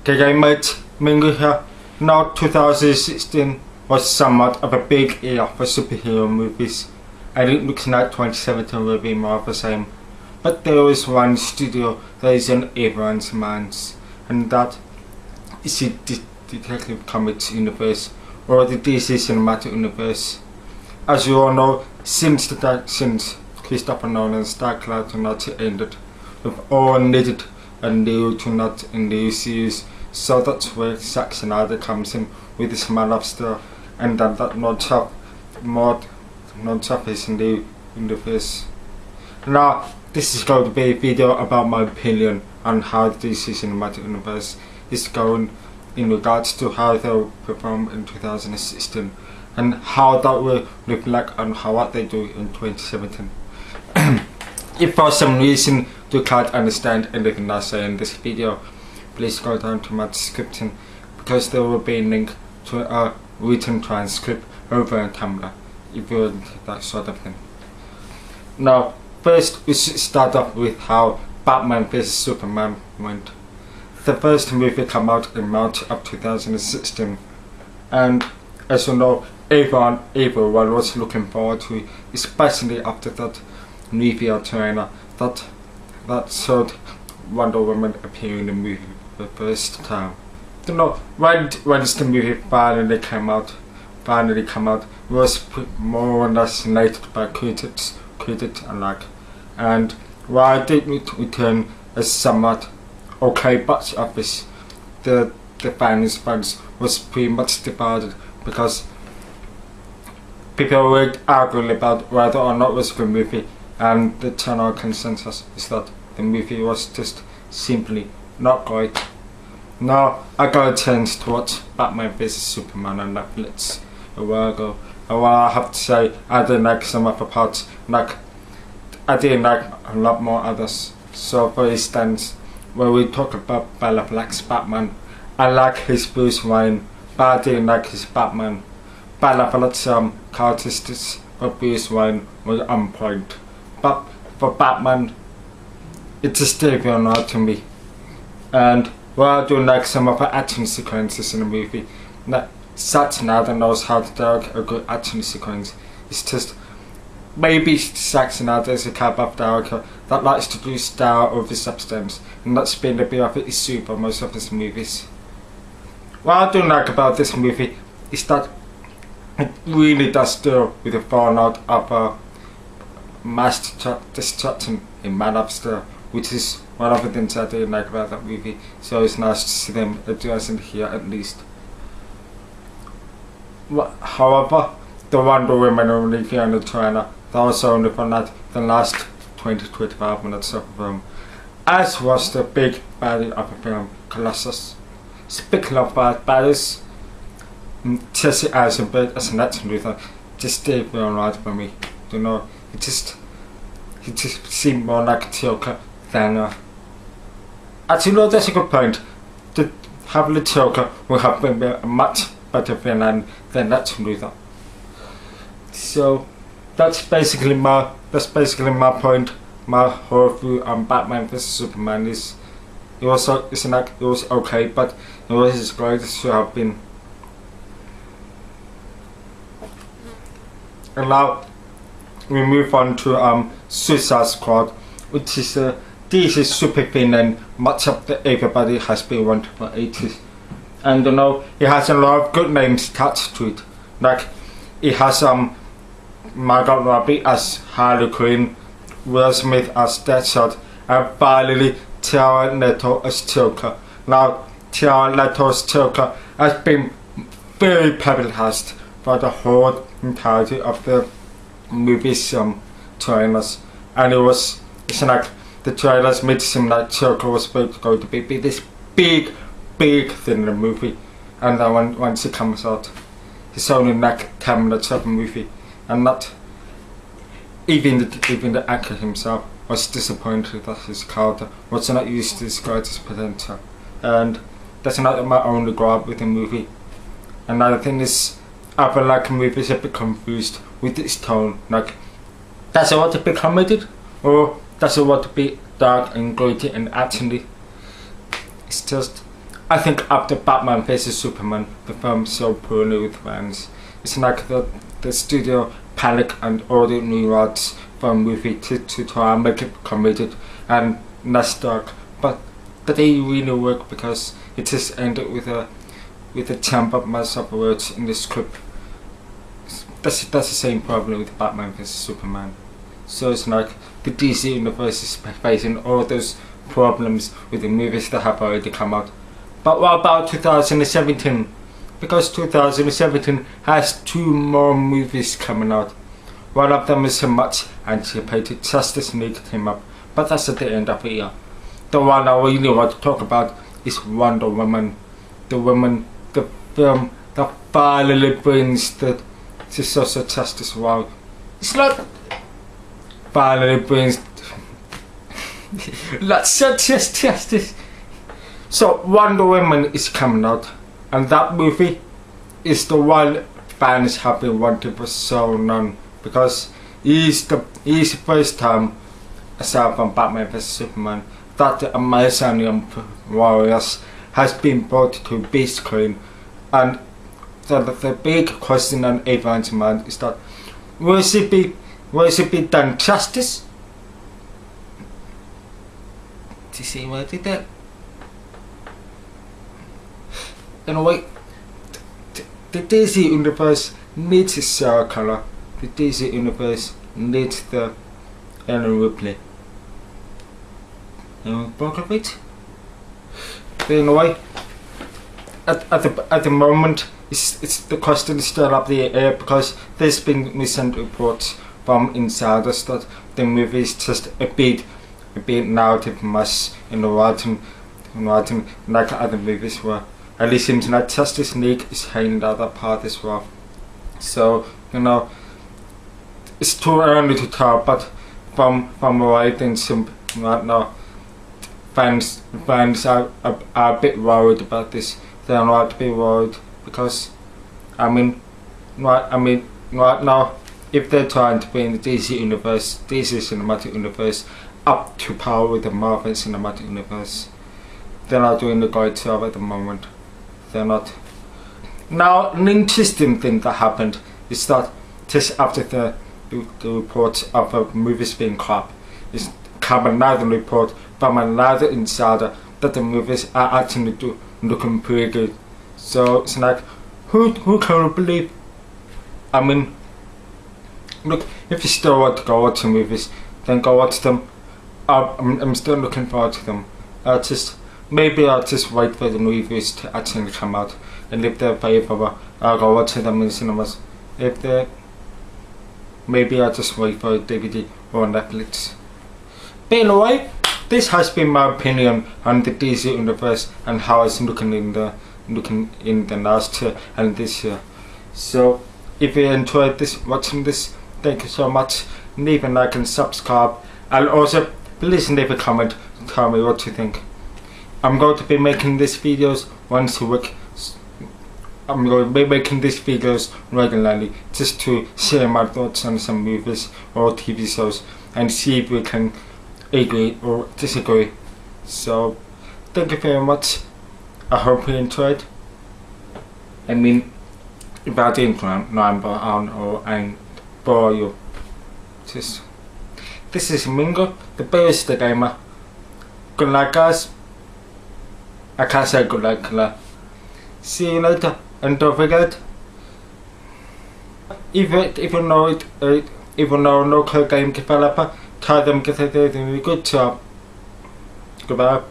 Okay mate, Mingo here. Now 2016 was somewhat of a big year for superhero movies. I think looking at 2017 will be more of the same. But there is one studio that is in everyone's minds, and that is the Detective Comics universe, or the DC Cinematic Universe. As you all know, since Christopher Nolan's Dark Knight Trilogy ended, we've all needed a new Trilogy in the series, so that's where Zack Snyder comes in with his Man of Steel, and then that notch up his new universe. Now, this is going to be a video about my opinion on how the DC Cinematic Universe is going in regards to how they'll perform in 2016 and how that will look like on what they do in 2017. If for some reason you can't understand anything I say in this video, please go down to my description, because there will be a link to a written transcript over on Tumblr if you're into that sort of thing. Now, first we should start off with how Batman vs Superman went. The first movie came out in March of 2016, and as you know, everyone was looking forward to it, especially after that movie trailer that showed Wonder Woman appearing in the movie for the first time. You know, when the movie finally came out, it was more or less hated by critics alike, and while it did return as somewhat okay box office, the fans was pretty much divided, because people were arguing about whether or not it was a good movie, and the general consensus is that the movie was just simply not great. Now, I got a chance to watch Batman vs Superman on Netflix a while ago, and while I have to say I didn't like some of the parts, I didn't like a lot more others. So for instance, when we talk about Bella Black's Batman, I like his Bruce Wayne, but I didn't like his Batman. Bella Black's characteristics of Bruce Wayne was on point, but for Batman, it just didn't feel right to me. And while I do like some of the action sequences in the movie, Zack Snyder knows how to direct a good action sequence. It's just maybe Zack Snyder is a type of director that likes to do style over substance, and that's been a bit of an issue for most of his movies. What I do like about this movie is that it really does deal with the fallout of mass destruction in Man of Steel, which is one of the things I do like about that movie, so it's nice to see them addressing here at least. However, the Wonder Woman movie on the trailer, that was only for the last 20-25 minutes of the film, as was the big baddie of the film, Colossus. Speaking of bad baddies, Jesse Eisenberg as Lex Luthor just didn't feel right for me. You know, he just seemed more like a Joker than actually, no, that's a good point. Having the Joker would have been a much better villain than Lex Luthor. So that's basically my point. My whole view on Batman vs Superman is it was okay, but it was as great as it should have been. And now we move on to Suicide Squad, which is DC super villain much of everybody has been wanting for ages. And you know, it has a lot of good names attached to it. Like, it has Margot Robbie as Harley Quinn, Will Smith as Deadshot, and finally Jared Leto as Joker. Now, Jared Leto's Joker has been very publicized for the whole entirety of the movie's trailers, and it's like the trailers made it seem like Joker was going to be this big thing in the movie, and then once it comes out, it's only like 10 minutes of the movie, and not even the actor himself was disappointed that his character was not used to his greatest potential, and that's not my only gripe with the movie. Another thing is, I feel like the movie is a bit confused with its tone. Like, does it want to be comedy, or does it want to be dark and gritty and actiony? It's just I think after Batman vs Superman, the film sold poorly with fans. It's like the studio panicked and ordered new rights for a movie to try and make it comedic and less dark, but they didn't really work because it just ended with a jumbled mess of words in the script. That's the same problem with Batman vs Superman. So it's like the DC universe is facing all those problems with the movies that have already come out. But what about 2017? Because 2017 has 2 more movies coming out. One of them is a much anticipated Justice League team up, but that's at the end of the year. The one I really want to talk about is Wonder Woman. The film that finally brings the social justice around. It's like finally brings let's suggest justice. So Wonder Woman is coming out, and that movie is the one fans have been wanting for so long, because it's the first time, aside from Batman vs Superman, that the Amazonian warriors has been brought to big screen. And the big question on everyone's mind is that will it be done justice? Do you see what I did there? In a way, the DC universe needs a Sarah Connor. The DC universe needs the Ellen Ripley. Broke it. But in a way, at the moment, it's the question is still up the air, because there's been recent reports from insiders that the movie is just a bit narrative mess in the writing like other movies were. At least seems like Justice League is hitting the other part as well. So it's too early to tell, but from what I think right now, fans are a bit worried about this. They're not to be worried, because right now, if they're trying to bring the DC cinematic universe up to par with the Marvel cinematic universe, they're not doing a great job at the moment. They're not. Now, an interesting thing that happened is that just after the reports of the movies being crap, is come another report from another insider that the movies are actually looking pretty good. So it's like, who can believe? I mean, look, if you still want to go watch the movies, then go watch them. I'm still looking forward to them. Maybe I'll just wait for the movies to actually come out, and if they're favourable, I'll go watch them in cinemas. If they're, maybe I'll just wait for a DVD or Netflix. But anyway, this has been my opinion on the DC universe and how it's looking in the last year and this year. So if you enjoyed watching this, thank you so much. Leave a like and subscribe, and also please leave a comment to tell me what you think. I'm going to be making these videos once a week. I'm going to be making these videos regularly, just to share my thoughts on some movies or TV shows and see if we can agree or disagree. So thank you very much. I hope you enjoyed. I mean, if I didn't remember and bore you, this is Mingo, the Barista Gamer. Good night, guys. I can't say good night, see you later, and don't forget, if you know local game developer, tell them to do a good job. Goodbye.